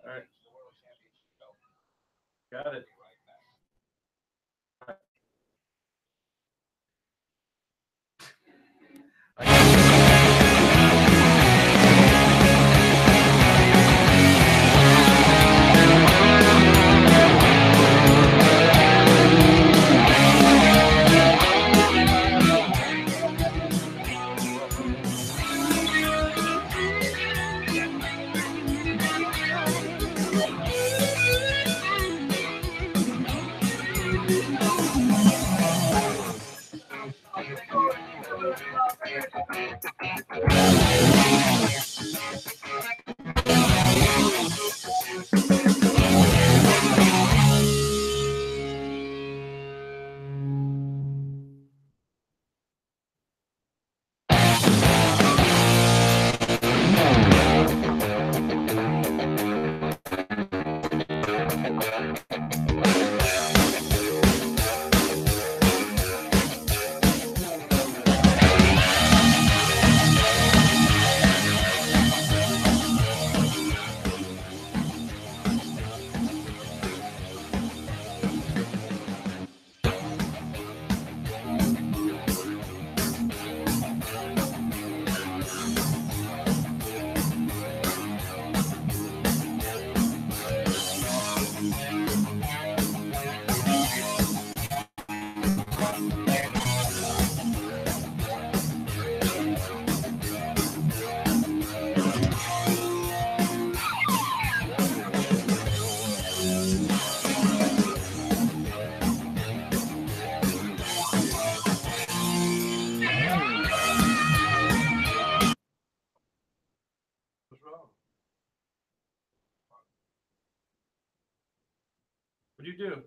All right. Got it. What'd you do?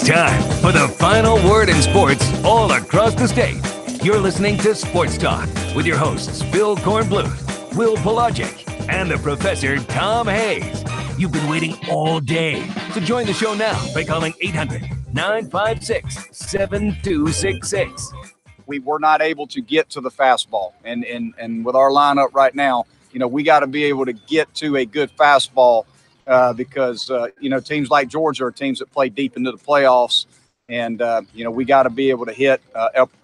Time for the final word in sports all across the state. You're listening to Sports Talk with your hosts, Phil Kornbluth, Will Pelagic, and the Professor Tom Hayes. You've been waiting all day, so join the show now by calling 800-956-7266. We were not able to get to the fastball, and with our lineup right now, we got to be able to get to a good fastball. Because, teams like Georgia are teams that play deep into the playoffs. And, we got to be able to hit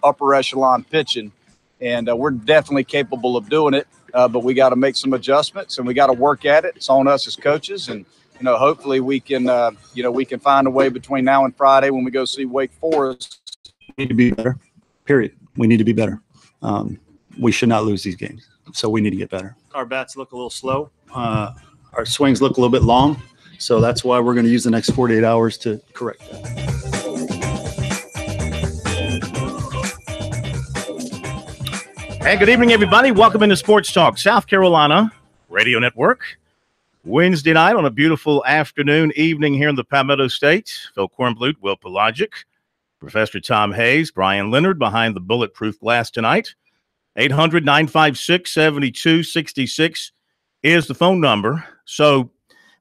upper echelon pitching. And we're definitely capable of doing it. But we got to make some adjustments and we got to work at it. It's on us as coaches. And, hopefully we can, we can find a way between now and Friday when we go see Wake Forest. We need to be better, period. We need to be better. We should not lose these games. So we need to get better. Our bats look a little slow. Our swings look a little bit long, so that's why we're going to use the next 48 hours to correct that. Hey, good evening, everybody. Welcome into Sports Talk, South Carolina Radio Network. Wednesday night on a beautiful evening here in the Palmetto State. Phil Kornbluth, Will Pelagic, Professor Tom Hayes, Brian Leonard behind the bulletproof glass tonight. 800-956-7266 is the phone number. So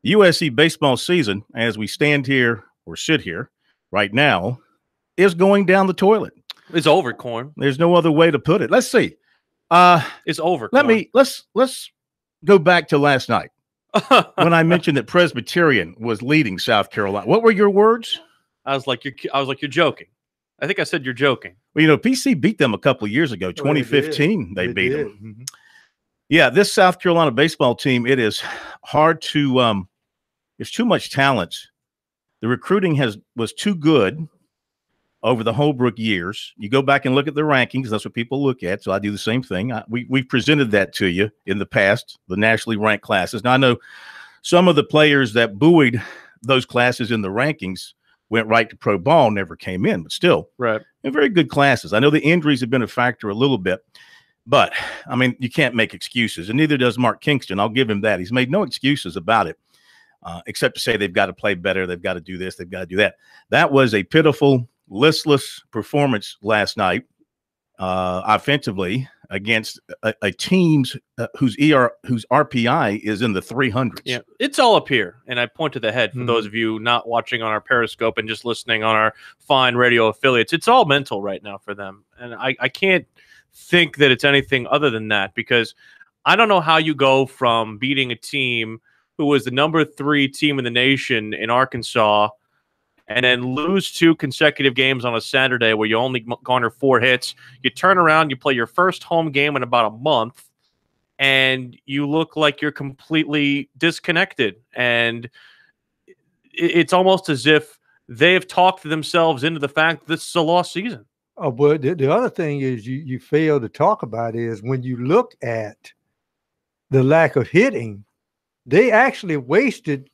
the USC baseball season, as we stand here or sit here right now, is going down the toilet. It's over, Corn. There's no other way to put it. Let's see. It's over. Let's go back to last night when I mentioned that Presbyterian was leading South Carolina. What were your words? I was like, you're joking. I think I said you're joking. Well, PC beat them a couple of years ago, 2015. They beat them. Mm-hmm. Yeah, this South Carolina baseball team, it is hard to there's too much talent. The recruiting was too good over the Holbrook years. You go back and look at the rankings. That's what people look at. So I do the same thing. We've presented that to you in the past, the nationally ranked classes. Now, I know some of the players that buoyed those classes in the rankings went right to pro ball, never came in, but still, right. They're very good classes. I know the injuries have been a factor a little bit, but, I mean, you can't make excuses, and neither does Mark Kingston. I'll give him that. He's made no excuses about it, except to say they've got to play better, they've got to do this, they've got to do that. That was a pitiful, listless performance last night offensively against a team's whose RPI is in the 300s. Yeah, it's all up here, and I point to the head for those of you not watching on our Periscope and just listening on our fine radio affiliates. It's all mental right now for them, and I can't think that it's anything other than that, because I don't know how you go from beating a team who was the number 3 team in the nation in Arkansas and then lose 2 consecutive games on a Saturday where you only garner 4 hits. You turn around, you play your first home game in about a month, and you look like you're completely disconnected. And it's almost as if they've talked themselves into the fact that this is a lost season. Oh, but the other thing is you fail to talk about is when you look at the lack of hitting, they actually wasted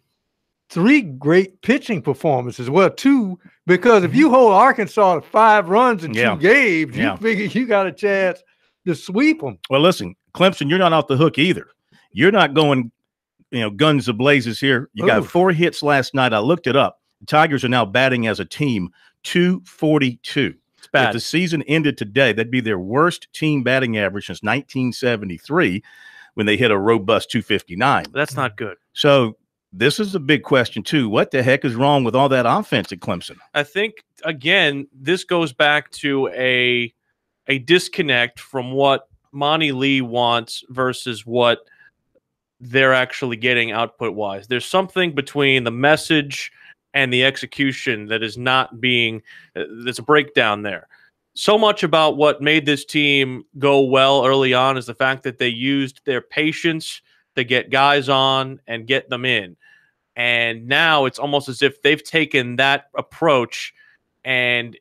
3 great pitching performances. Well, 2, because if you hold Arkansas to 5 runs in 2 games, you figure you got a chance to sweep them. Well, listen, Clemson, you're not off the hook either. You're not going, guns ablazes here. You got 4 hits last night. I looked it up. The Tigers are now batting as a team 242. It's bad. If the season ended today, that'd be their worst team batting average since 1973 when they hit a robust 259. That's not good. So this is a big question, too. What the heck is wrong with all that offense at Clemson? I think, again, this goes back to a disconnect from what Monty Lee wants versus what they're actually getting output-wise. There's something between the message and the execution that is not being – there's a breakdown there. So much about what made this team go well early on is the fact that they used their patience to get guys on and get them in. And now it's almost as if they've taken that approach and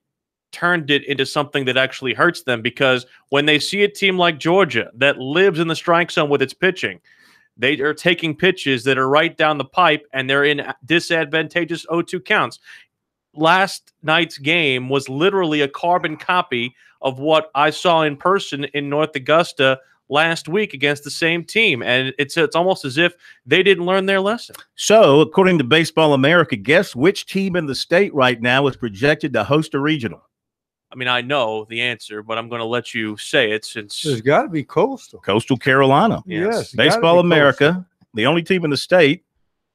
turned it into something that actually hurts them, because when they see a team like Georgia that lives in the strike zone with its pitching, they are taking pitches that are right down the pipe and they're in disadvantageous 0-2 counts. Last night's game was literally a carbon copy of what I saw in person in North Augusta last week against the same team, and it's almost as if they didn't learn their lesson. So, according to Baseball America, guess which team in the state right now is projected to host a regional? I mean, I know the answer, but I'm going to let you say it since there's got to be Coastal. Coastal Carolina. Yes. Baseball America, the only team in the state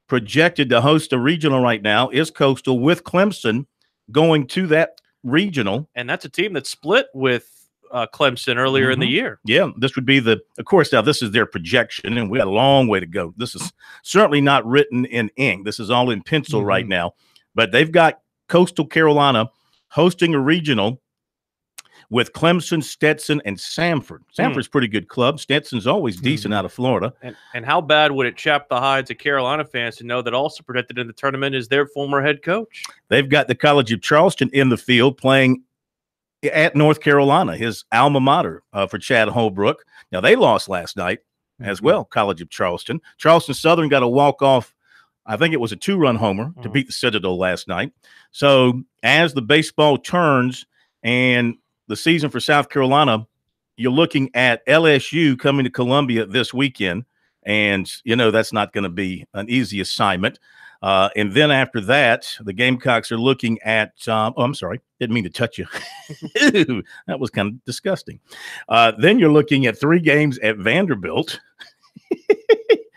projected to host a regional right now is Coastal, with Clemson going to that regional. And that's a team that split with Clemson earlier in the year. Yeah, this would be of course, now this is their projection, and we got a long way to go. This is certainly not written in ink. This is all in pencil right now. But they've got Coastal Carolina hosting a regional with Clemson, Stetson, and Samford. Samford's a pretty good club. Stetson's always decent out of Florida. And how bad would it chap the hides of Carolina fans to know that also projected in the tournament is their former head coach? They've got the College of Charleston in the field playing at North Carolina, his alma mater for Chad Holbrook. Now, they lost last night as well, College of Charleston. Charleston Southern got a walk-off, I think it was a 2-run homer to beat the Citadel last night. So as the baseball turns and the season for South Carolina, you're looking at LSU coming to Columbia this weekend, and, that's not going to be an easy assignment. And then after that, the Gamecocks are looking at I'm sorry, didn't mean to touch you. That was kind of disgusting. Then you're looking at 3 games at Vanderbilt.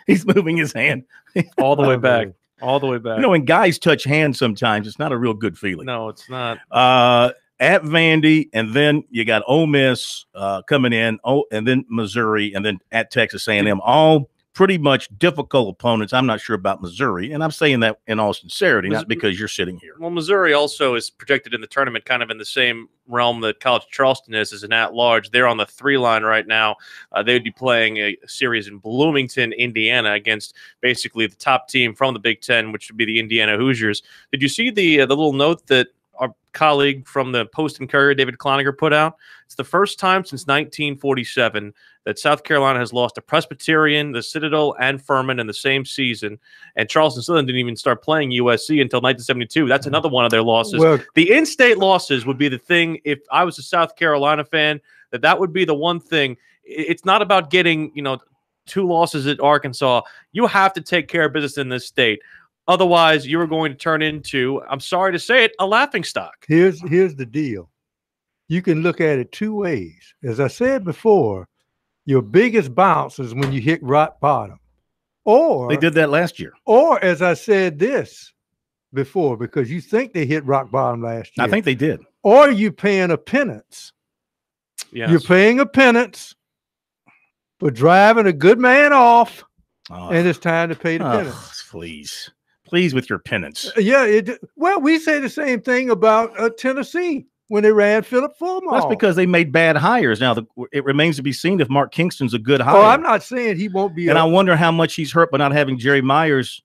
He's moving his hand all the way back. All the way back. You know, when guys touch hands sometimes, it's not a real good feeling. No, it's not. At Vandy, and then you got Ole Miss coming in, and then Missouri, and then at Texas A&M, all pretty much difficult opponents. I'm not sure about Missouri, and I'm saying that in all sincerity, not because you're sitting here. Well, Missouri also is projected in the tournament kind of in the same realm that College of Charleston is as an at-large. They're on the 3 line right now. They would be playing a series in Bloomington, Indiana, against basically the top team from the Big Ten, which would be the Indiana Hoosiers. Did you see the little note that our colleague from the Post and Courier, David Cloninger, put out? It's the first time since 1947 that South Carolina has lost a Presbyterian, the Citadel, and Furman in the same season. And Charleston Southern didn't even start playing USC until 1972. That's another one of their losses. Well, the in-state losses would be the thing, if I was a South Carolina fan, that would be the one thing. It's not about getting, 2 losses at Arkansas. You have to take care of business in this state. Otherwise, you are going to turn into, I'm sorry to say it, a laughingstock. Here's the deal. You can look at it 2 ways. As I said before, your biggest bounce is when you hit rock bottom. Or they did that last year. Or as I said this before, because you think they hit rock bottom last year. I think they did. Or you paying a penance. Yes. You're paying a penance for driving a good man off, and it's time to pay the penance. Please with your penance. Yeah. Well, we say the same thing about Tennessee when they ran Philip Fulmer. That's because they made bad hires. Now, it remains to be seen if Mark Kingston's a good hire. Oh, I'm not saying he won't be. And I wonder how much he's hurt by not having Jerry Myers,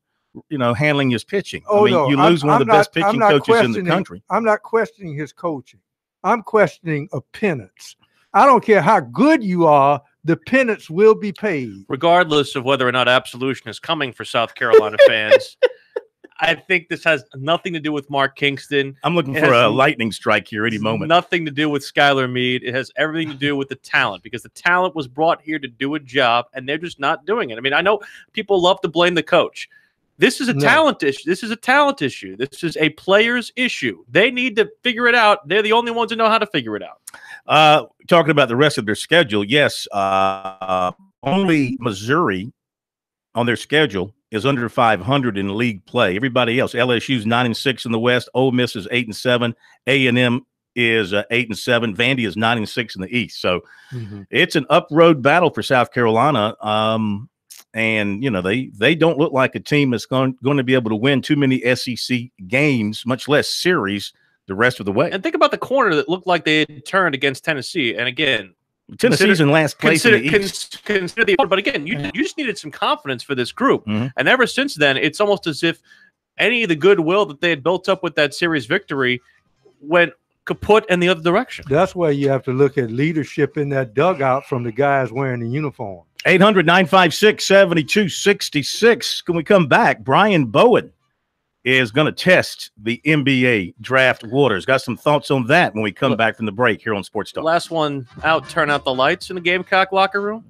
handling his pitching. Oh, no, you lose one of the best pitching coaches in the country. I'm not questioning his coaching. I'm questioning a penance. I don't care how good you are. The penance will be paid. Regardless of whether or not absolution is coming for South Carolina fans. I think this has nothing to do with Mark Kingston. I'm looking for a lightning strike here any moment. Nothing to do with Skylar Meade. It has everything to do with the talent, because the talent was brought here to do a job, and they're just not doing it. I mean, I know people love to blame the coach. This is a talent issue. This is a talent issue. This is a player's issue. They need to figure it out. They're the only ones who know how to figure it out. Talking about the rest of their schedule, yes, only Missouri on their schedule is under 500 in league play. Everybody else, LSU's 9-6 in the West. Ole Miss is 8-7. A&M is 8-7. Vandy is 9-6 in the East. So it's an up-road battle for South Carolina. And they don't look like a team that's going to be able to win too many SEC games, much less series, the rest of the way. And think about the corner that looked like they had turned against Tennessee. And again, Tennessee's in last place in the East. Consider the, but again, you just needed some confidence for this group. And ever since then, it's almost as if any of the goodwill that they had built up with that series victory went kaput in the other direction. That's why you have to look at leadership in that dugout from the guys wearing the uniform. 800-956-7266. Can we come back? Brian Bowen is going to test the NBA draft waters. Got some thoughts on that when we come back from the break here on Sports Talk. Last one out, turn out the lights in the Gamecock locker room.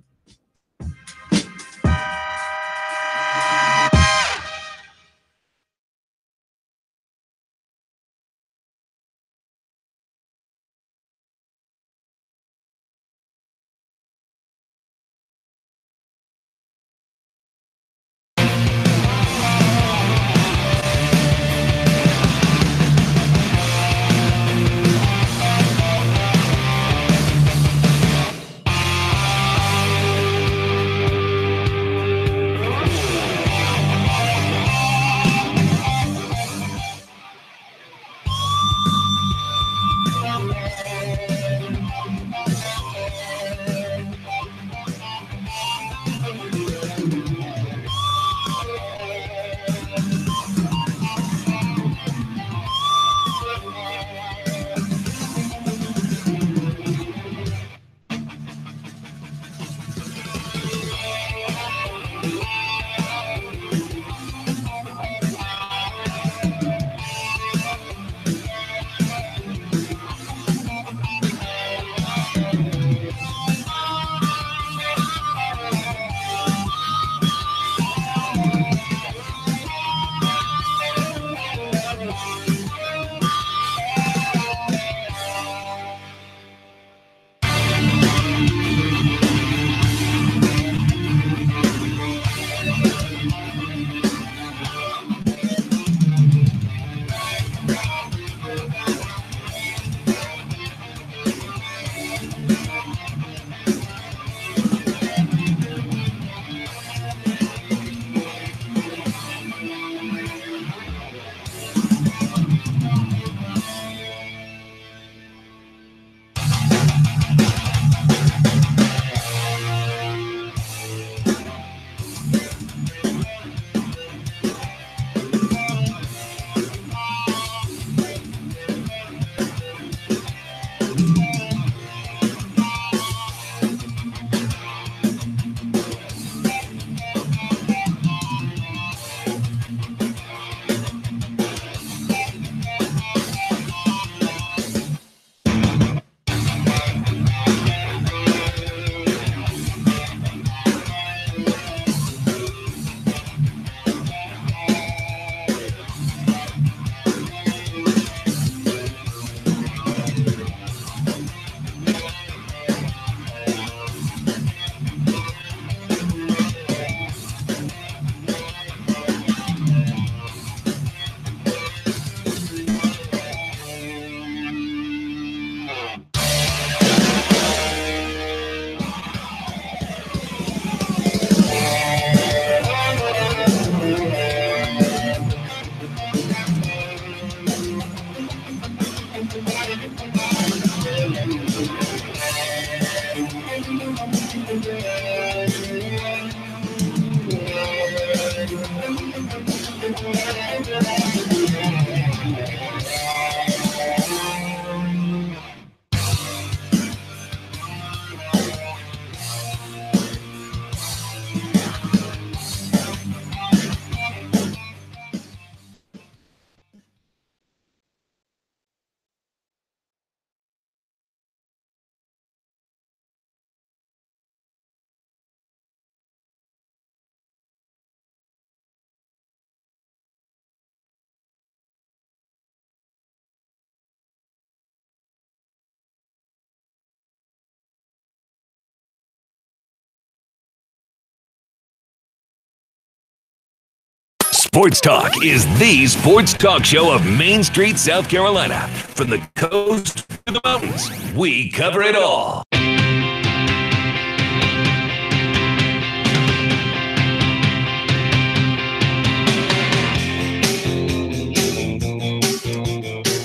Sports Talk is the sports talk show of Main Street, South Carolina. From the coast to the mountains, we cover it all.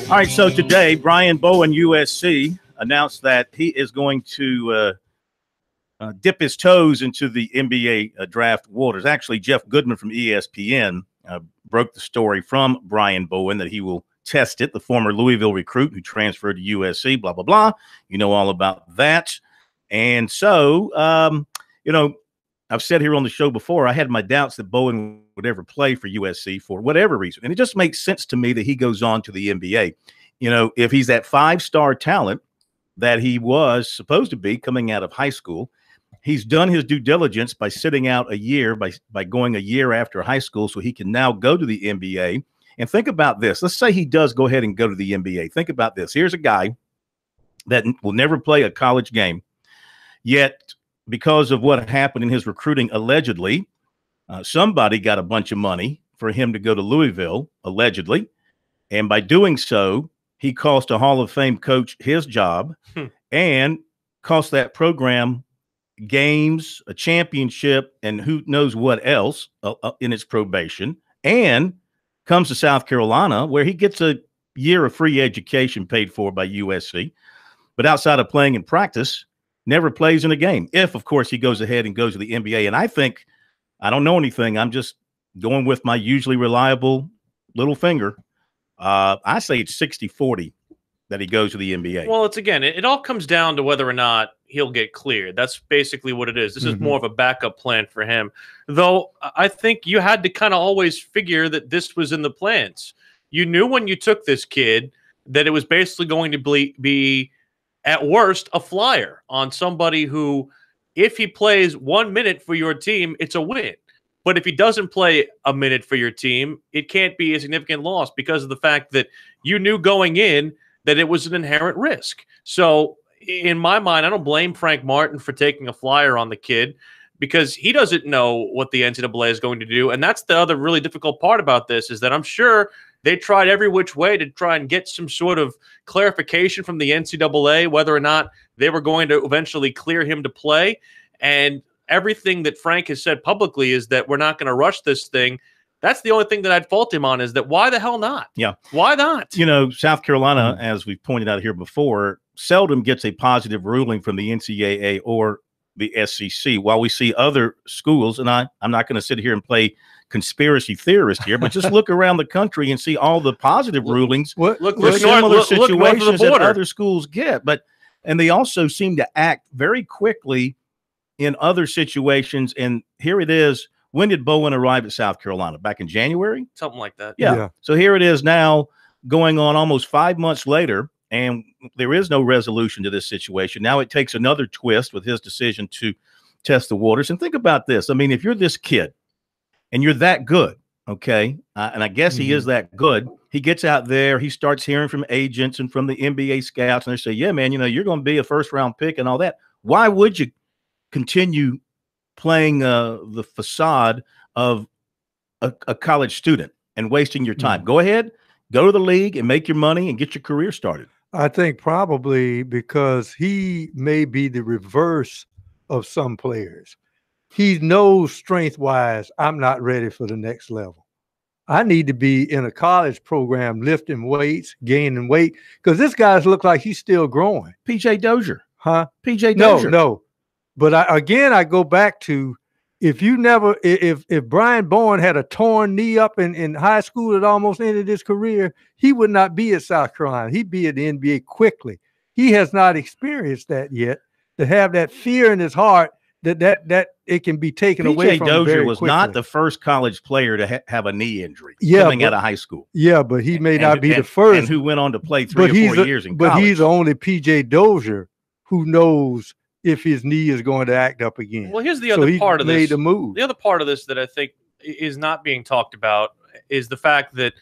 All right, so today, Brian Bowen, USC, announced that he is going to dip his toes into the NBA draft waters. Actually, Jeff Goodman from ESPN broke the story from Brian Bowen that he will test it, the former Louisville recruit who transferred to USC, blah, blah, blah. You know all about that. And so, I've said here on the show before, I had my doubts that Bowen would ever play for USC for whatever reason. And it just makes sense to me that he goes on to the NBA. You know, if he's that five-star talent that he was supposed to be coming out of high school, he's done his due diligence by sitting out a year, by going a year after high school, so he can now go to the NBA. And think about this. Let's say he does go ahead and go to the NBA. Think about this. Here's a guy that will never play a college game, yet because of what happened in his recruiting, allegedly, somebody got a bunch of money for him to go to Louisville, allegedly. And by doing so, he cost a Hall of Fame coach his job and cost that program games, a championship, and who knows what else in its probation, and comes to South Carolina where he gets a year of free education paid for by USC. But outside of playing in practice, never plays in a game. If, of course, he goes ahead and goes to the NBA. And I think, I don't know anything. I'm just going with my usually reliable little finger. I say it's 60-40 that he goes to the NBA. Well, it all comes down to whether or not he'll get cleared. That's basically what it is. This is more of a backup plan for him. Though I think you had to kind of always figure that this was in the plans. You knew when you took this kid that it was basically going to be at worst, a flyer on somebody who, if he plays 1 minute for your team, it's a win. But if he doesn't play a minute for your team, it can't be a significant loss because of the fact that you knew going in that it was an inherent risk. So in my mind, I don't blame Frank Martin for taking a flyer on the kid because he doesn't know what the NCAA is going to do. And that's the other really difficult part about this is that I'm sure they tried every which way to try and get some sort of clarification from the NCAA, whether or not they were going to eventually clear him to play. And everything that Frank has said publicly is that we're not going to rush this thing. That's the only thing that I'd fault him on is that why the hell not? Yeah. Why not? You know, South Carolina, as we've pointed out here before, seldom gets a positive ruling from the NCAA or the SEC. While we see other schools, and I'm not going to sit here and play conspiracy theorist here, but just look around the country and see all the positive rulings look similar situations that border. other schools get. And they also seem to act very quickly in other situations. And here it is. When did Bowen arrive at South Carolina? Back in January? Something like that. Yeah. So here it is now going on almost 5 months later, and there is no resolution to this situation. Now it takes another twist with his decision to test the waters. And think about this. I mean, if you're this kid and you're that good, okay, and I guess he is that good, he gets out there, he starts hearing from agents and from the NBA scouts, and they say, yeah, man, you're going to be a first-round pick and all that. Why would you continue playing the facade of a college student and wasting your time? Go ahead, go to the league and make your money and get your career started. I think probably because he may be the reverse of some players. He knows strength-wise, I'm not ready for the next level. I need to be in a college program lifting weights, gaining weight, because this guy's look like he's still growing. P.J. Dozier. Huh? P.J. Dozier. No. But I go back to if Brian Bowen had a torn knee up in high school that almost ended his career, he would not be at South Carolina. He'd be at the NBA quickly. He has not experienced that yet, to have that fear in his heart that it can be taken away from him very quickly. P.J. Dozier was not the first college player to have a knee injury coming out of high school. Yeah, but he may not be the first. And who went on to play 3 or 4 years in college. But he's the only P.J. Dozier who knows if his knee is going to act up again. Well, here's the other part of this. Made a move. The other part of this that I think is not being talked about is the fact that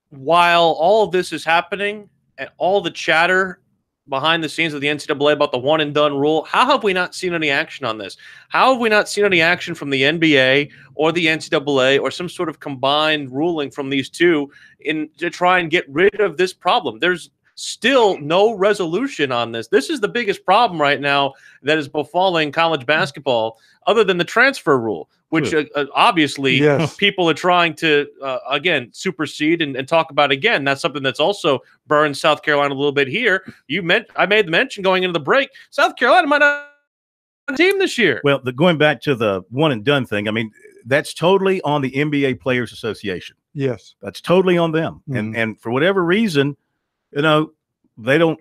while all of this is happening and all the chatter behind the scenes of the NCAA about the one and done rule. How have we not seen any action on this? How have we not seen any action from the NBA or the NCAA or some sort of combined ruling from these two to try and get rid of this problem? There's still no resolution on this. This is the biggest problem right now that is befalling college basketball, other than the transfer rule, which obviously people are trying to, again, supersede and talk about again. That's something that's also burned South Carolina a little bit here. I made the mention going into the break, South Carolina might not have a team this year. Well, going back to the one and done thing, I mean, that's totally on the NBA Players Association. Yes. That's totally on them. And for whatever reason, you know, they don't.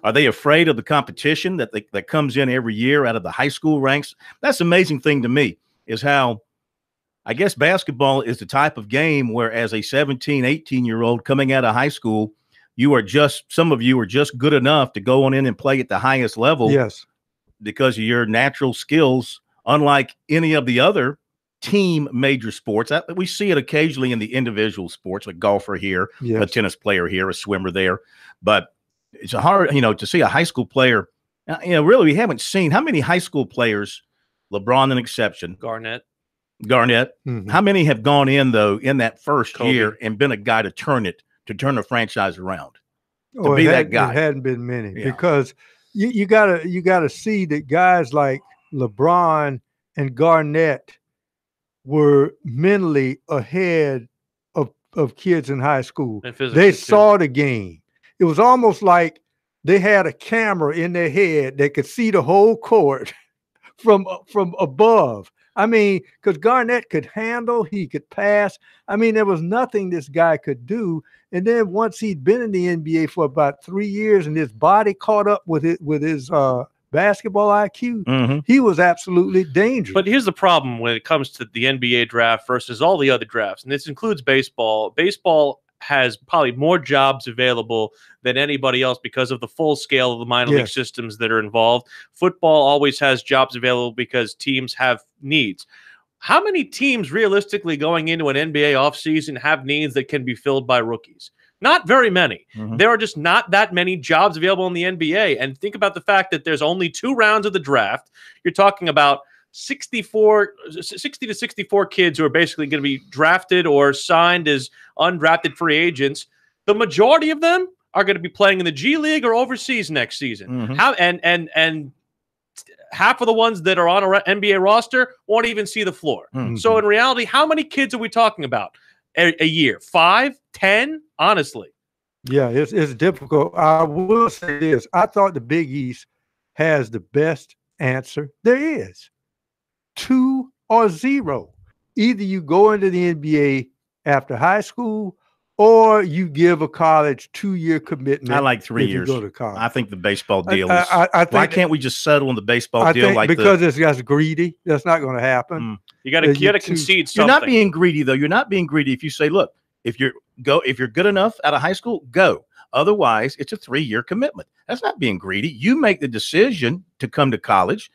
Are they afraid of the competition that comes in every year out of the high school ranks? That's the amazing thing to me, is how I guess basketball is the type of game where, as a 17, 18-year-old coming out of high school, some of you are just good enough to go on in and play at the highest level. Yes. Because of your natural skills, unlike any of the other team major sports. We see it occasionally in the individual sports, like golfer here, a tennis player here, a swimmer there. But it's hard, to see a high school player. Really, we haven't seen how many high school players, LeBron an exception, Garnett. Mm-hmm. How many have gone in though in that first year and been a guy to turn a franchise around? That guy. It hadn't been many because you gotta see that guys like LeBron and Garnett were mentally ahead of kids in high school. They saw the game. It was almost like they had a camera in their head that could see the whole court from above. I mean, because Garnett could handle, he could pass. I mean, there was nothing this guy could do. And then once he'd been in the NBA for about 3 years and his body caught up with his basketball IQ, he was absolutely dangerous. But here's the problem when it comes to the NBA draft versus all the other drafts, and this includes baseball. Baseball has probably more jobs available than anybody else because of the full scale of the minor league systems that are involved. Football always has jobs available because teams have needs. How many teams realistically going into an NBA offseason have needs that can be filled by rookies? Not very many. There are just not that many jobs available in the NBA. And think about the fact that there's only 2 rounds of the draft. You're talking about 60 to 64 kids who are basically going to be drafted or signed as undrafted free agents. The majority of them are going to be playing in the G League or overseas next season. And half of the ones that are on an NBA roster won't even see the floor. So in reality, how many kids are we talking about a year? 5, 10? Honestly. Yeah, it's difficult. I will say this. I thought the Big East has the best answer there is. 2 or 0. Either you go into the NBA after high school or you give a college 2-year commitment. I like 3 years. You go to college. I think the baseball deal is. I think why can't we just settle on the baseball deal because it's just greedy? That's not going to happen. You got to concede something. You're not being greedy, though. You're not being greedy if you say, look, if you're good enough out of high school, go. Otherwise, it's a 3-year commitment. That's not being greedy. You make the decision to come to college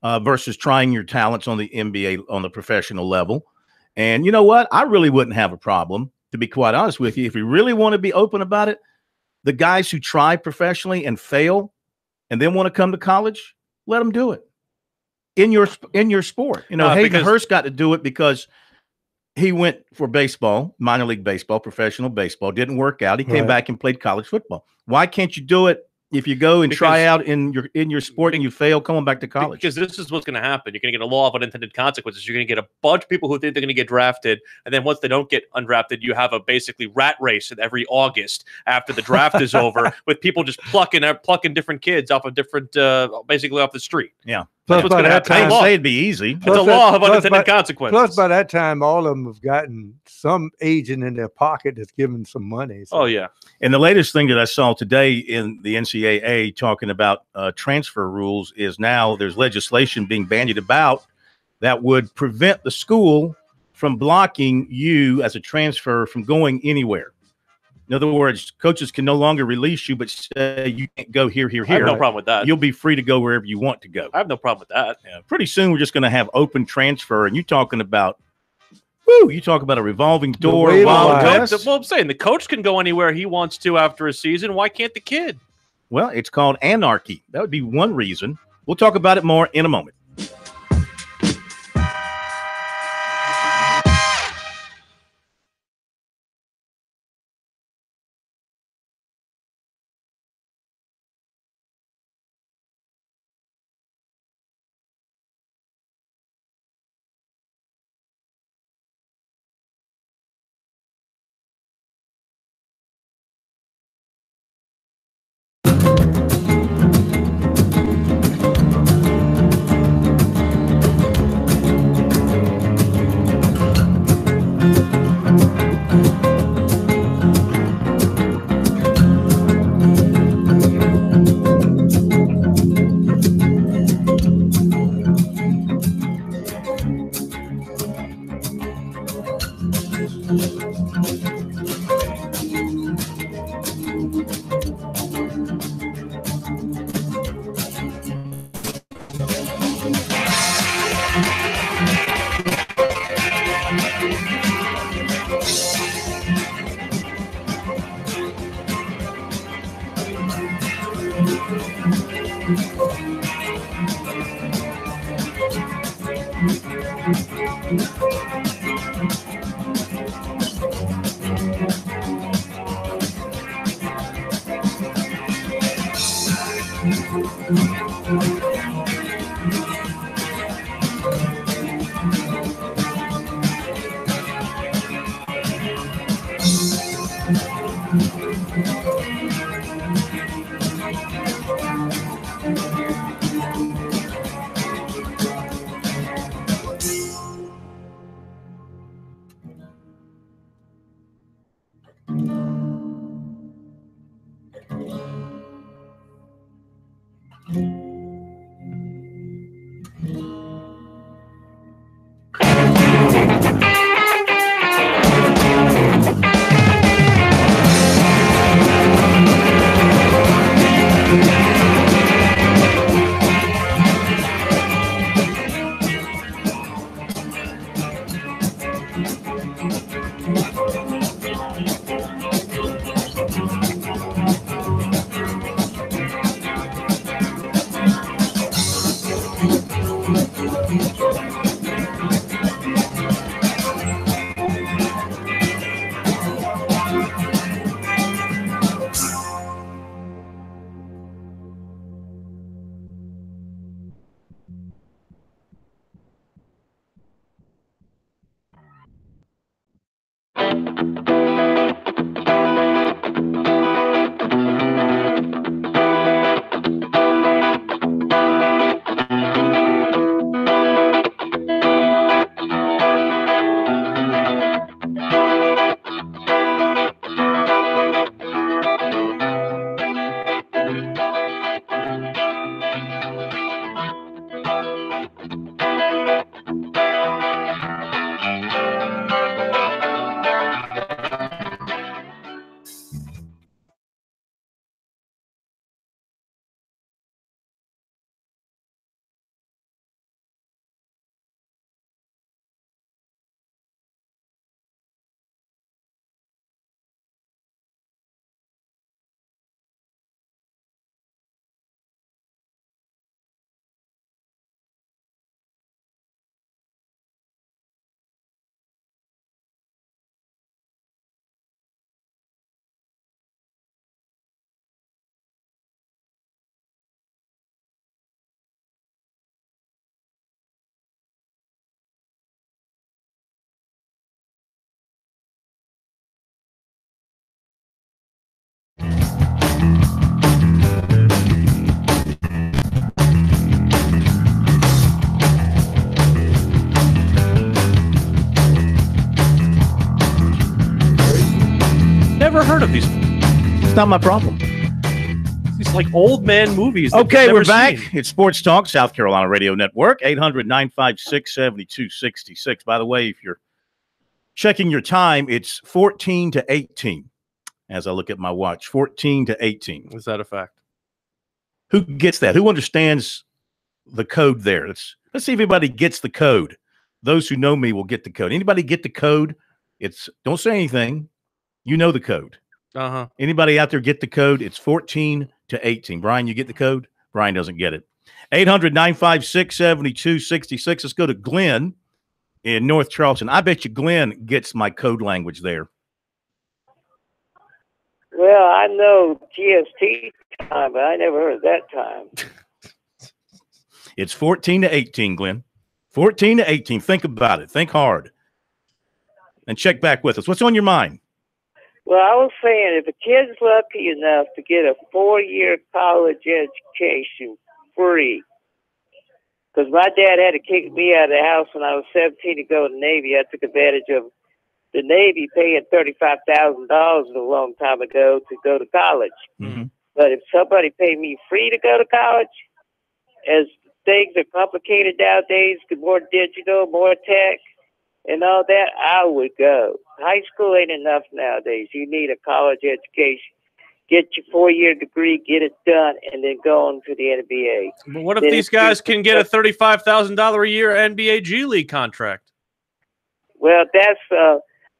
versus trying your talents on the NBA on the professional level. And you know what? I really wouldn't have a problem, to be quite honest with you. If you really want to be open about it, the guys who try professionally and fail and then want to come to college, let them do it in your sport. Hayden Hurst got to do it because he went for baseball, minor league baseball, professional baseball, didn't work out. He came back and played college football. Why can't you do it if you go and try out in your sport and you fail, coming back to college? Because this is what's going to happen. You're going to get a law of unintended consequences. You're going to get a bunch of people who think they're going to get drafted, and then once they don't get undrafted, you have a basically rat race every August after the draft is over, with people just plucking different kids off of different, basically off the street. Yeah. That's what's going to happen. I didn't say it'd be easy. It's a law of unintended consequences. Plus, by that time, all of them have gotten some agent in their pocket that's giving some money. So. Oh, yeah. And the latest thing that I saw today in the NCAA talking about transfer rules is now there's legislation being bandied about that would prevent the school from blocking you as a transfer from going anywhere. In other words, coaches can no longer release you, but say you can't go here. I have no problem with that. You'll be free to go wherever you want to go. I have no problem with that. Yeah, pretty soon we're just going to have open transfer, and you talk about a revolving door. Well, I'm saying the coach can go anywhere he wants to after a season. Why can't the kid? Well, it's called anarchy. That would be one reason. We'll talk about it more in a moment. Never heard of these. It's not my problem. These like old man movies. that Okay, you've we're never back. seen. It's Sports Talk, South Carolina Radio Network, 800-956-7266. By the way, if you're checking your time, it's 14 to 18 as I look at my watch. 14 to 18. Is that a fact? Who gets that? Who understands the code there? Let's see if anybody gets the code. Those who know me will get the code. Anybody get the code? Don't say anything. You know the code. Uh-huh. Anybody out there get the code? It's 14 to 18. Brian, you get the code? Brian doesn't get it. 800-956-7266. Let's go to Glenn in North Charleston. I bet you Glenn gets my code language there. Well, I know GST time, but I never heard that time. It's 14 to 18, Glenn. 14 to 18. Think about it. Think hard. And check back with us. What's on your mind? Well, I was saying, if a kid's lucky enough to get a 4-year college education free, because my dad had to kick me out of the house when I was 17 to go to the Navy. I took advantage of the Navy paying $35,000 a long time ago to go to college. Mm-hmm. But if somebody paid me free to go to college, as things are complicated nowadays, more digital, more tech, and all that, I would go. High school ain't enough nowadays. You need a college education. Get your 4-year degree, get it done, and then go on to the NBA. But what if these guys can get a $35,000 a year NBA G League contract? Well, that's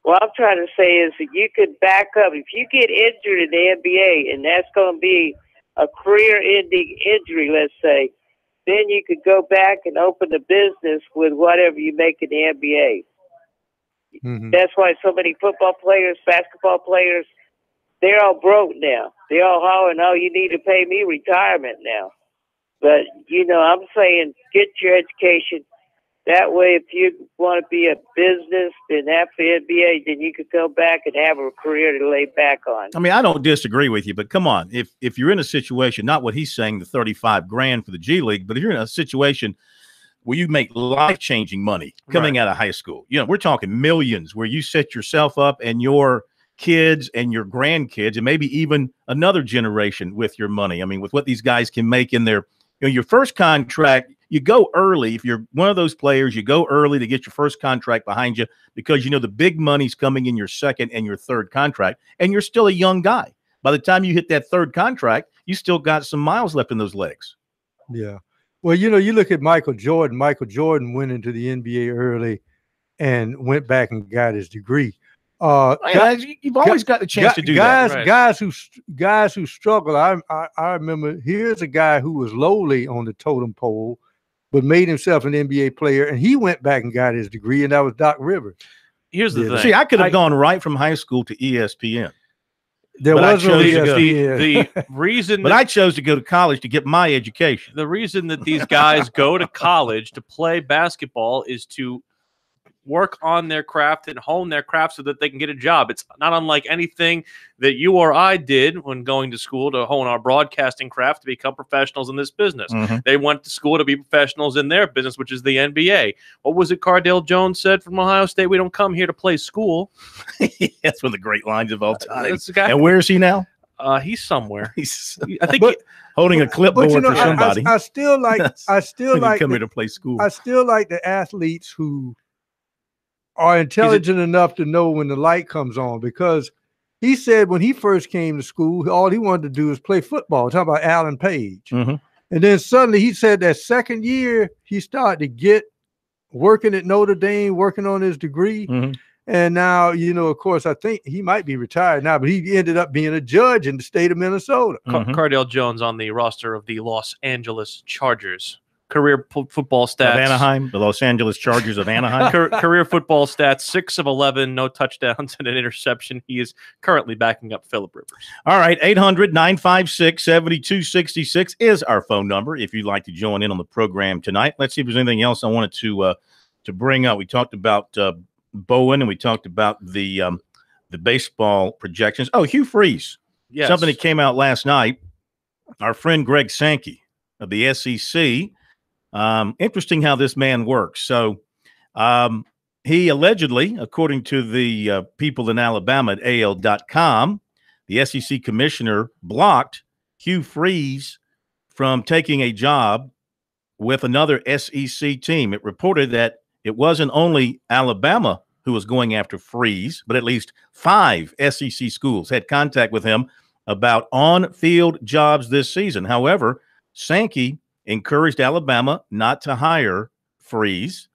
what I'm trying to say is that you could back up. If you get injured in the NBA, and that's going to be a career-ending injury, let's say, then you could go back and open a business with whatever you make in the NBA. Mhm. That's why so many football players, basketball players, they're all broke now. They're all hollering, "Oh, you need to pay me retirement now." But, I'm saying get your education. That way, if you want to be a business, then after the NBA, then you could go back and have a career to lay back on. I mean, I don't disagree with you, but come on. If you're in a situation, not what he's saying, the 35 grand for the G League, but if you're in a situation where you make life-changing money coming out of high school, we're talking millions, where you set yourself up and your kids and your grandkids and maybe even another generation with your money. I mean, with what these guys can make in their, your first contract, you go early. If you're one of those players, you go early to get your first contract behind you because the big money's coming in your second and your third contract, and you're still a young guy. By the time you hit that third contract, you still got some miles left in those legs. Yeah. Well, you look at Michael Jordan. Michael Jordan went into the NBA early and went back and got his degree. You've always got the chance to do that. Right. Guys who struggle. I remember here's a guy who was lowly on the totem pole, but made himself an NBA player, and he went back and got his degree, and that was Doc Rivers. Here's the thing. See, I could have gone right from high school to ESPN. There was no ESPN. The reason, but I chose to go to college to get my education. The reason that these guys go to college to play basketball is to work on their craft and hone their craft so that they can get a job. It's not unlike anything that you or I did when going to school to hone our broadcasting craft to become professionals in this business. Mm-hmm. They went to school to be professionals in their business, which is the NBA. What was it Cardale Jones said from Ohio State? We don't come here to play school. That's one of the great lines of all time. Guy, and where is he now? He's somewhere. I think holding a clipboard for somebody. I still like come here to play school. I still like the athletes who are intelligent enough to know when the light comes on, because he said when he first came to school, all he wanted to do was play football. Talking about Alan Page. Mm-hmm. And then suddenly he said that second year he started to get working at Notre Dame, working on his degree. Mm-hmm. And now, of course, I think he might be retired now, but he ended up being a judge in the state of Minnesota. Mm-hmm. Cardale Jones on the roster of the Los Angeles Chargers. Career football stats. Of Anaheim, the Los Angeles Chargers of Anaheim. Career football stats, 6 of 11, no touchdowns and an interception. He is currently backing up Phillip Rivers. All right, 800-956-7266 is our phone number if you'd like to join in on the program tonight. Let's see if there's anything else I wanted to bring up. We talked about Bowen, and we talked about the baseball projections. Oh, Hugh Freeze. Yes. Something that came out last night. Our friend Greg Sankey of the SEC. Interesting how this man works. So he allegedly, according to the people in Alabama at AL.com, the SEC commissioner blocked Hugh Freeze from taking a job with another SEC team. It reported that it wasn't only Alabama who was going after Freeze, but at least 5 SEC schools had contact with him about on-field jobs this season. However, Sankey encouraged Alabama not to hire Freeze.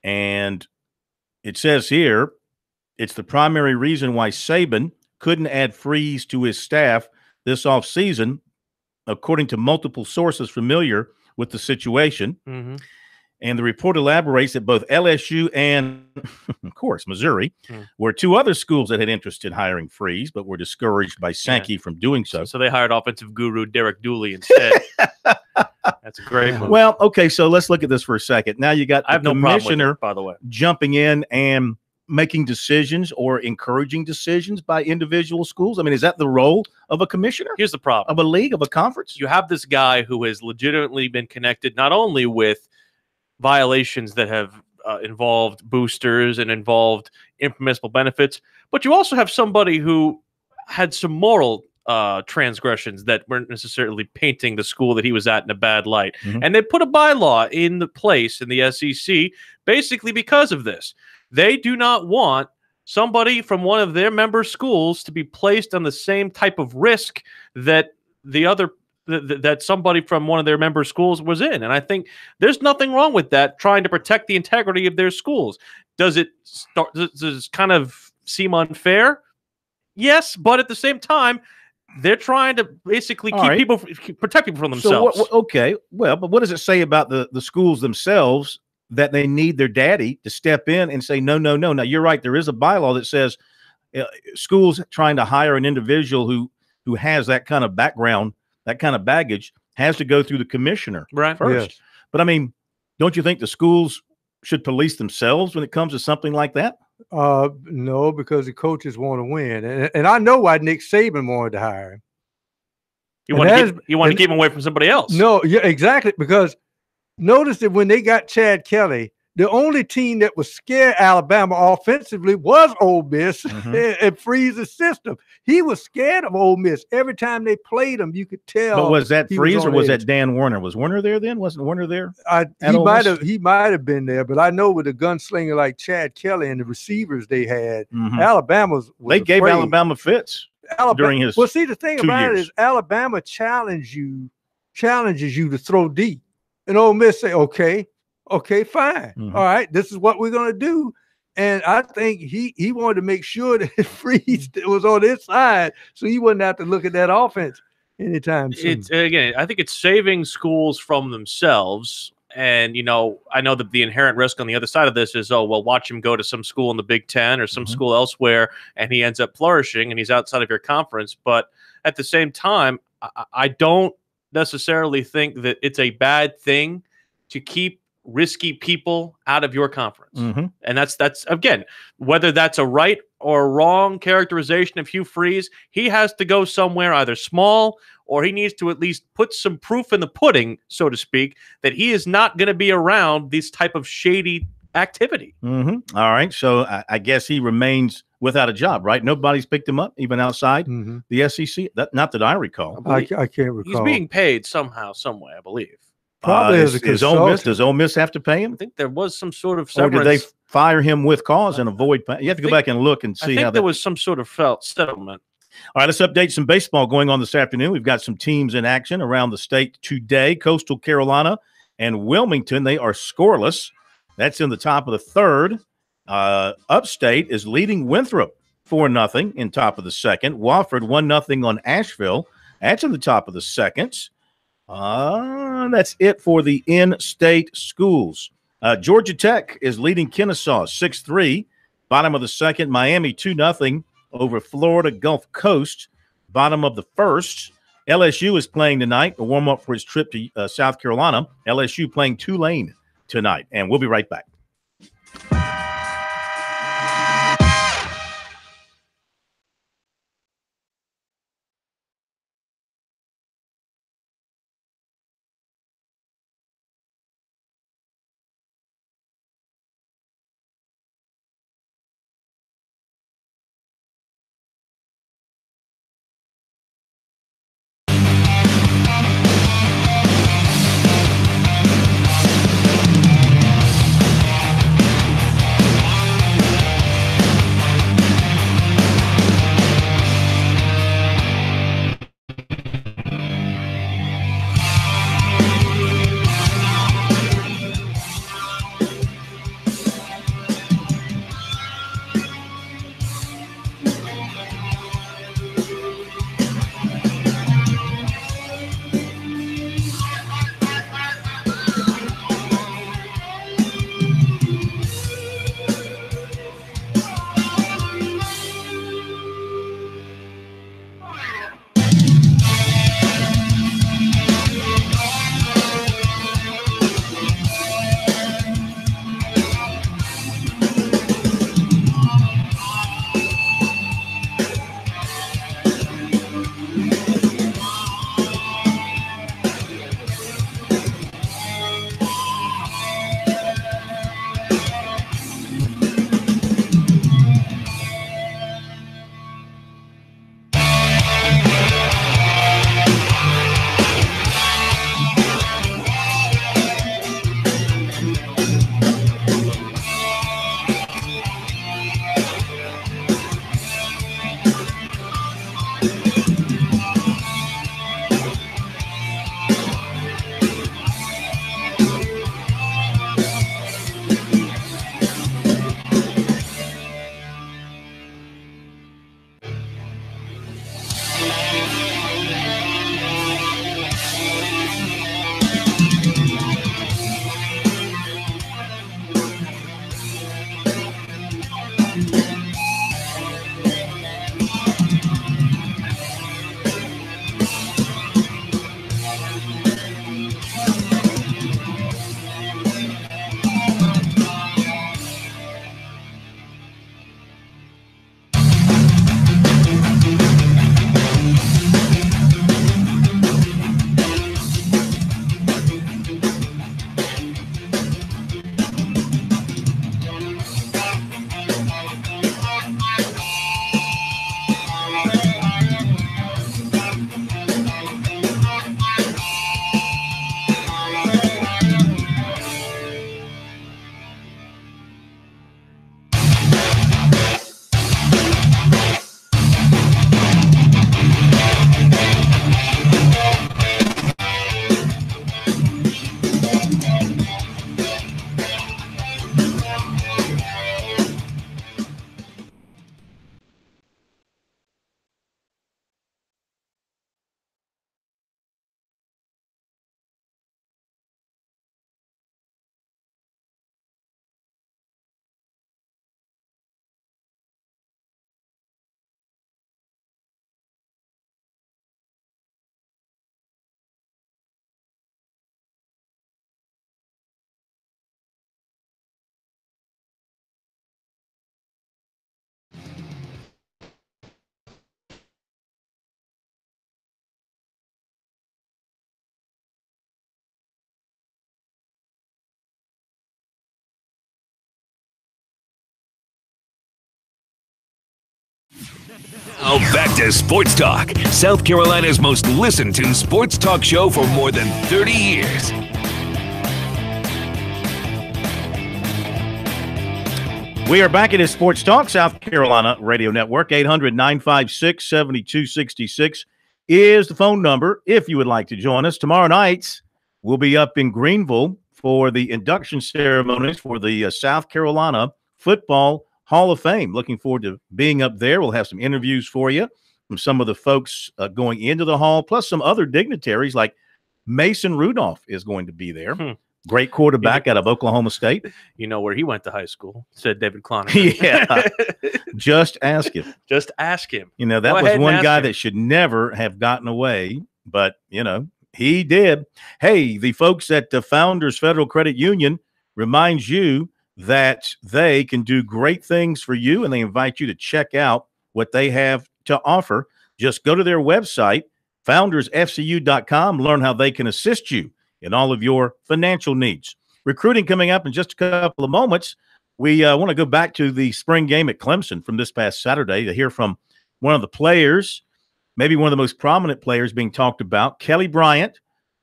And it says here, it's the primary reason why Saban couldn't add Freeze to his staff this offseason according to multiple sources familiar with the situation. Mm-hmm. And the report elaborates that both LSU and, of course, Missouri were two other schools that had interest in hiring Freeze, but were discouraged by Sankey from doing so. So they hired offensive guru Derek Dooley instead. That's a great move. Well, okay, so let's look at this for a second. Now you got I have the no problem with commissioner, it, by the way, jumping in and making decisions or encouraging decisions by individual schools. I mean, is that the role of a commissioner? Here's the problem. Of a league, of a conference? You have this guy who has legitimately been connected not only with violations that have involved boosters and involved impermissible benefits, but you also have somebody who had some moral transgressions that weren't necessarily painting the school that he was at in a bad light. And they put a bylaw in the place in the SEC basically because of this. They do not want somebody from one of their member schools to be placed on the same type of risk that the other that somebody from one of their member schools was in. And I think there's nothing wrong with that, trying to protect the integrity of their schools. Does it kind of seem unfair? Yes, but at the same time, they're trying to basically protect people from themselves. So okay, well, but what does it say about the schools themselves that they need their daddy to step in and say, no. Now, you're right. There is a bylaw that says schools trying to hire an individual who has that kind of background, that kind of baggage, has to go through the commissioner first. Yes. But I mean, don't you think the schools should police themselves when it comes to something like that? No, because the coaches want to win. And I know why Nick Saban wanted to hire him. You want to keep him away from somebody else. No, yeah, exactly. Because notice that when they got Chad Kelly, the only team that was scared Alabama offensively was Ole Miss and Freeze's system. He was scared of Ole Miss. Every time they played him, you could tell. But was that Freeze or was that Dan Warner? Was Warner there then? Wasn't Warner there? He might have been there, but I know with a gunslinger like Chad Kelly and the receivers they had, Alabama was gave Alabama fits during his. Well, see, the thing 2 about years. it is Alabama challenges you to throw deep, and Ole Miss say, okay, fine. All right, this is what we're going to do. And I think he wanted to make sure that Freeze was on his side so he wouldn't have to look at that offense anytime soon. I think it's saving schools from themselves. And, I know that the inherent risk on the other side of this is, watch him go to some school in the Big Ten or some school elsewhere, and he ends up flourishing and he's outside of your conference. But at the same time, I don't necessarily think that it's a bad thing to keep risky people out of your conference. And that's again, whether that's a right or a wrong characterization of Hugh Freeze, he has to go somewhere either small or he needs to at least put some proof in the pudding, so to speak, that he is not going to be around this type of shady activity. All right. So I guess he remains without a job, right? Nobody's picked him up, even outside the SEC. Not that I recall. I can't recall. He's being paid somehow, some way, I believe. Probably as a does Ole Miss have to pay him? I think there was some sort of Or severance. did they fire him with cause and avoid pay? You have to go back and look and see I think how there was some sort of settlement. All right, let's update some baseball going on this afternoon. We've got some teams in action around the state today. Coastal Carolina and Wilmington, they are scoreless. That's in the top of the third. Upstate is leading Winthrop 4-0 in top of the second. Wofford 1-0 on Asheville. That's in the top of the second. That's it for the in-state schools. Georgia Tech is leading Kennesaw 6-3. Bottom of the second, Miami 2-0 over Florida Gulf Coast. Bottom of the first, LSU is playing tonight, a warm-up for its trip to South Carolina. LSU playing Tulane tonight, and we'll be right back. Now back to Sports Talk, South Carolina's most listened to sports talk show for more than 30 years. We are back at Sports Talk, South Carolina Radio Network. 800-956-7266 is the phone number if you would like to join us. Tomorrow night, we'll be up in Greenville for the induction ceremonies for the South Carolina Football Hall of Fame. Looking forward to being up there. We'll have some interviews for you from some of the folks going into the hall, plus some other dignitaries like Mason Rudolph is going to be there. Great quarterback out of Oklahoma State. You know where he went to high school, said David Cloninger. Yeah. Just ask him. Just ask him. You know, that was one guy that should never have gotten away, but, you know, he did. Hey, the folks at the Founders Federal Credit Union reminds you that they can do great things for you, and they invite you to check out what they have to offer. Just go to their website, foundersfcu.com, learn how they can assist you in all of your financial needs. Recruiting coming up in just a couple of moments. We want to go back to the spring game at Clemson from this past Saturday to hear from one of the players, maybe one of the most prominent players being talked about, Kelly Bryant,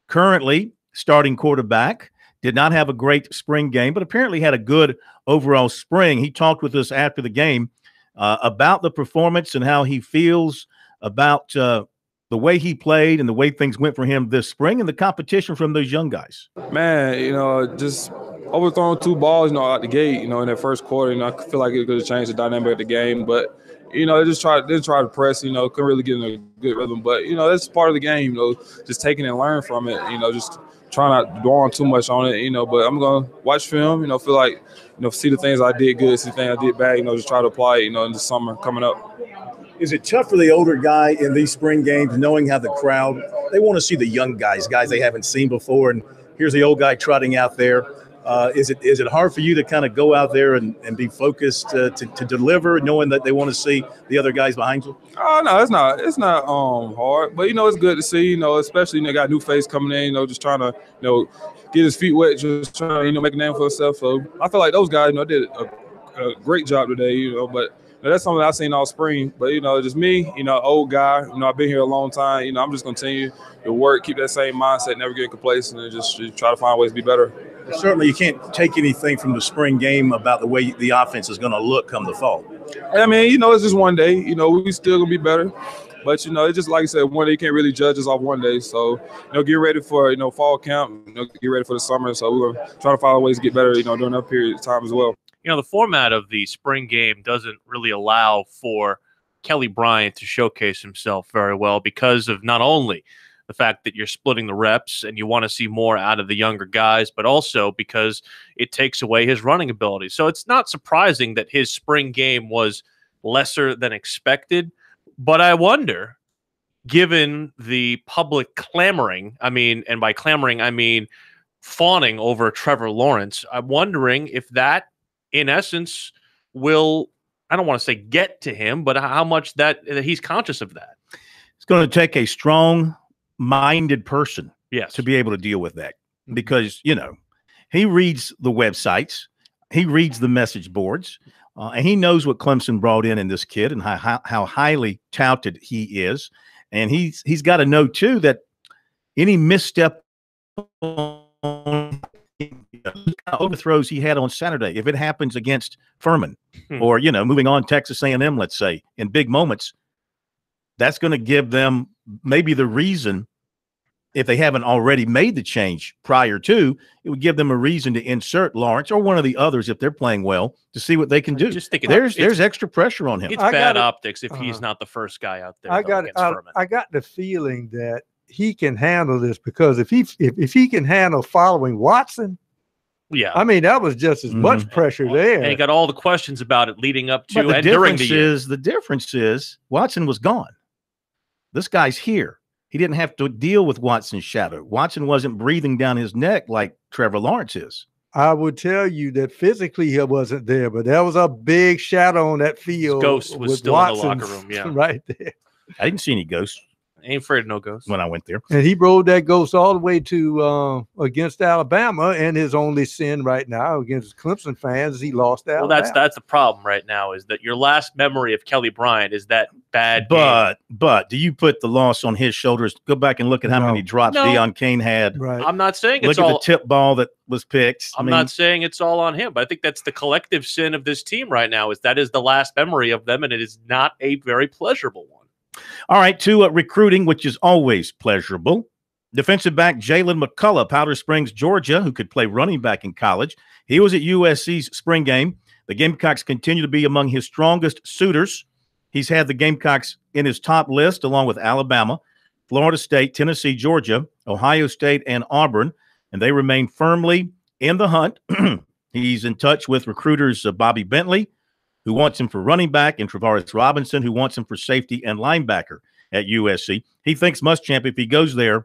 currently starting quarterback. Did not have a great spring game, but apparently had a good overall spring. He talked with us after the game about the performance and how he feels about the way he played and the way things went for him this spring and the competition from those young guys. Man, you know, just overthrown 2 balls, you know, out the gate, you know, in that first quarter. You know, I feel like it could have changed the dynamic of the game, but you know, they didn't try to press, you know, couldn't really get in a good rhythm. But, you know, that's part of the game, you know, just taking and learn from it, you know, just trying not to dwell on too much on it, you know, but I'm going to watch film, you know, feel like, you know, see the things I did good, see the things I did bad, you know, just try to apply it, you know, in the summer coming up. Is it tough for the older guy in these spring games, knowing how the crowd, they want to see the young guys they haven't seen before, and here's the old guy trotting out there. Is it hard for you to kind of go out there and be focused to deliver, knowing that they want to see the other guys behind you? Oh, no, it's not hard, but you know, it's good to see, you know, especially, you know, got a new face coming in, you know, just trying to, you know, get his feet wet, just trying to, you know, make a name for himself. So I feel like those guys, you know, did a great job today, you know, but you know, that's something I've seen all spring. But, you know, just me, you know, old guy, you know, I've been here a long time, you know, I'm just going to continue to work, keep that same mindset, never get complacent, and just try to find ways to be better. Certainly you can't take anything from the spring game about the way the offense is going to look come the fall. I mean, you know, it's just one day. You know, we still going to be better. But, you know, it's just like I said, one day you can't really judge us off one day. So, you know, get ready for, you know, fall camp, you know, get ready for the summer. So we're going to try to find ways to get better, you know, during that period of time as well. You know, the format of the spring game doesn't really allow for Kelly Bryant to showcase himself very well because of not only the fact that you're splitting the reps and you want to see more out of the younger guys, but also because it takes away his running ability. So it's not surprising that his spring game was lesser than expected. But I wonder, given the public clamoring, I mean, and by clamoring, I mean fawning over Trevor Lawrence, I'm wondering if that, in essence, will, I don't want to say get to him, but how much that he's conscious of that. It's going to take a strong-minded person yes, to be able to deal with that because, you know, he reads the websites, he reads the message boards, and he knows what Clemson brought in this kid and how highly touted he is. And he's got to know, too, that any misstep on overthrows he had on Saturday, if it happens against Furman or, you know, moving on Texas A&M, let's say, in big moments, that's going to give them maybe the reason, if they haven't already made the change prior to, it would give them a reason to insert Lawrence or one of the others if they're playing well to see what they can do. Just thinking there's extra pressure on him. It's bad optics if he's not the first guy out there. I got the feeling that he can handle this because if he can handle following Watson, yeah, I mean that was just as much pressure there. And he got all the questions about it leading up to and during the year. The difference is Watson was gone. This guy's here. He didn't have to deal with Watson's shadow. Watson wasn't breathing down his neck like Trevor Lawrence is. I would tell you that physically he wasn't there, but there was a big shadow on that field. His ghost was still in the locker room, yeah. Right there. I didn't see any ghosts. Ain't afraid of no ghosts. When I went there. And he rode that ghost all the way to against Alabama, and his only sin right now against Clemson fans is he lost Alabama. Well, that's the problem right now is that your last memory of Kelly Bryant is that bad game. But do you put the loss on his shoulders? Go back and look at how many drops Deion Kane had. Right. I'm not saying Look it's at all the tip ball that was picked. I'm not saying it's all on him, but I think that's the collective sin of this team right now. Is that is the last memory of them, and it is not a very pleasurable one. All right, to recruiting, which is always pleasurable. Defensive back Jalen McCullough, Powder Springs, Georgia, who could play running back in college. He was at USC's spring game. The Gamecocks continue to be among his strongest suitors. He's had the Gamecocks in his top list, along with Alabama, Florida State, Tennessee, Georgia, Ohio State, and Auburn, and they remain firmly in the hunt. He's in touch with recruiters Bobby Bentley, who wants him for running back, and Travaris Robinson, who wants him for safety and linebacker at USC. He thinks Muschamp, if he goes there,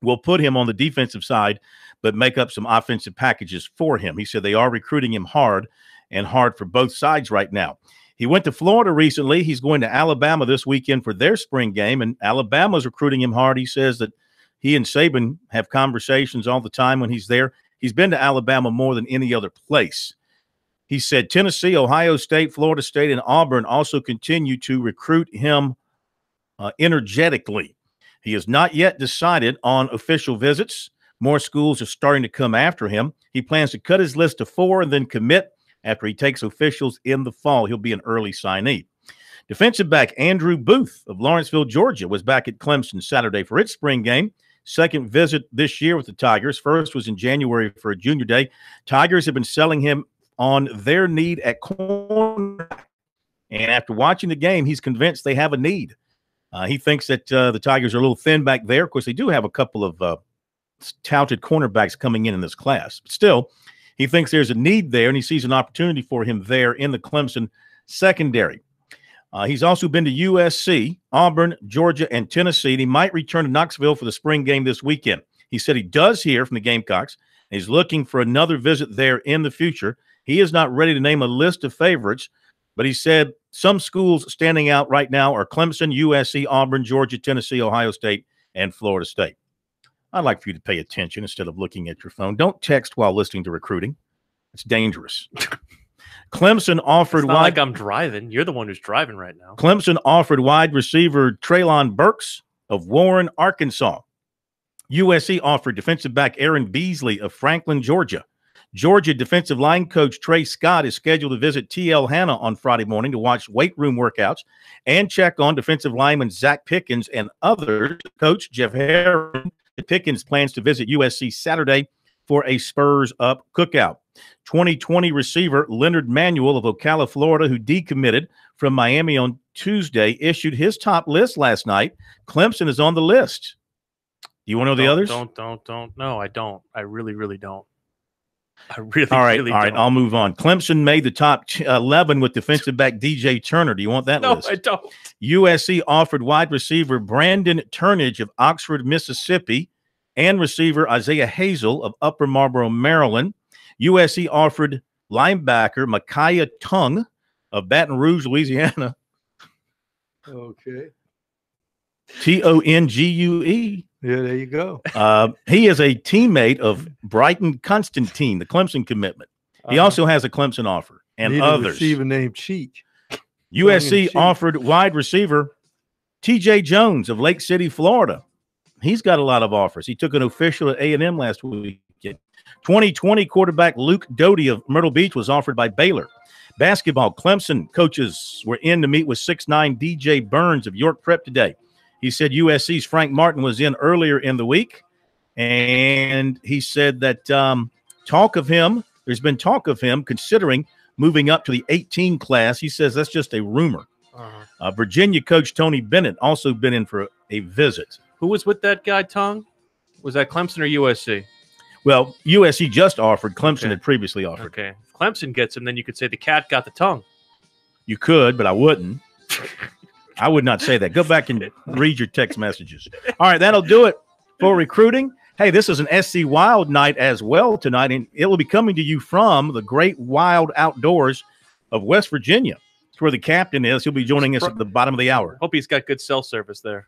will put him on the defensive side, but make up some offensive packages for him. He said they are recruiting him hard, and hard for both sides right now. He went to Florida recently. He's going to Alabama this weekend for their spring game, and Alabama's recruiting him hard. He says that he and Saban have conversations all the time when he's there. He's been to Alabama more than any other place. He said Tennessee, Ohio State, Florida State, and Auburn also continue to recruit him energetically. He has not yet decided on official visits. More schools are starting to come after him. He plans to cut his list to 4 and then commit after he takes officials in the fall. He'll be an early signee. Defensive back Andrew Booth of Lawrenceville, Georgia, was back at Clemson Saturday for its spring game. Second visit this year with the Tigers. First was in January for a junior day. Tigers have been selling him on their need at corner. And after watching the game, he's convinced they have a need. He thinks that the Tigers are a little thin back there. Of course, they do have a couple of touted cornerbacks coming in this class. But still, he thinks there's a need there, and he sees an opportunity for him there in the Clemson secondary. He's also been to USC, Auburn, Georgia, and Tennessee. And he might return to Knoxville for the spring game this weekend. He said he does hear from the Gamecocks, and he's looking for another visit there in the future. He is not ready to name a list of favorites, but he said some schools standing out right now are Clemson, USC, Auburn, Georgia, Tennessee, Ohio State, and Florida State. I'd like for you to pay attention instead of looking at your phone. Don't text while listening to recruiting. It's dangerous. Clemson offered it's not like I'm driving. You're the one who's driving right now. Clemson offered wide receiver Traylon Burks of Warren, Arkansas. USC offered defensive back Aaron Beasley of Franklin, Georgia. Georgia defensive line coach Trey Scott is scheduled to visit TL Hanna on Friday morning to watch weight room workouts and check on defensive lineman Zach Pickens and others. Coach Jeff Herron Pickens plans to visit USC Saturday for a Spurs Up cookout. 2020 receiver Leonard Manuel of Ocala, Florida, who decommitted from Miami on Tuesday, issued his top list last night. Clemson is on the list. Do you want to know the others? Don't. No, I don't. I really don't. All right. Don't. I'll move on. Clemson made the top 11 with defensive back DJ Turner. Do you want that list? No, I don't. USC offered wide receiver Brandon Turnage of Oxford, Mississippi, and receiver Isaiah Hazel of Upper Marlboro, Maryland. USC offered linebacker Micaiah Tongue of Baton Rouge, Louisiana. Okay. Tongue. Yeah, there you go. He is a teammate of Brighton Constantine, the Clemson commitment. He also has a Clemson offer and others. A receiver named Cheek. USC offered wide receiver TJ Jones of Lake City, Florida. He's got a lot of offers. He took an official at A&M last weekend. 2020 quarterback Luke Doty of Myrtle Beach was offered by Baylor. Basketball, Clemson coaches were in to meet with 6'9" DJ Burns of York Prep today. He said USC's Frank Martin was in earlier in the week, and he said that there's been talk of him considering moving up to the 18 class. He says that's just a rumor. Virginia coach Tony Bennett also been in for a visit. Who was with that guy, Tongue? Was that Clemson or USC? Well, USC just offered. Clemson had previously offered. Okay. If Clemson gets him, then you could say the cat got the tongue. You could, but I wouldn't. I would not say that. Go back and read your text messages. All right, that'll do it for recruiting. Hey, this is an SC Wild night as well tonight, and it will be coming to you from the great wild outdoors of West Virginia. It's where the captain is. He'll be joining us at the bottom of the hour. Hope he's got good cell service there.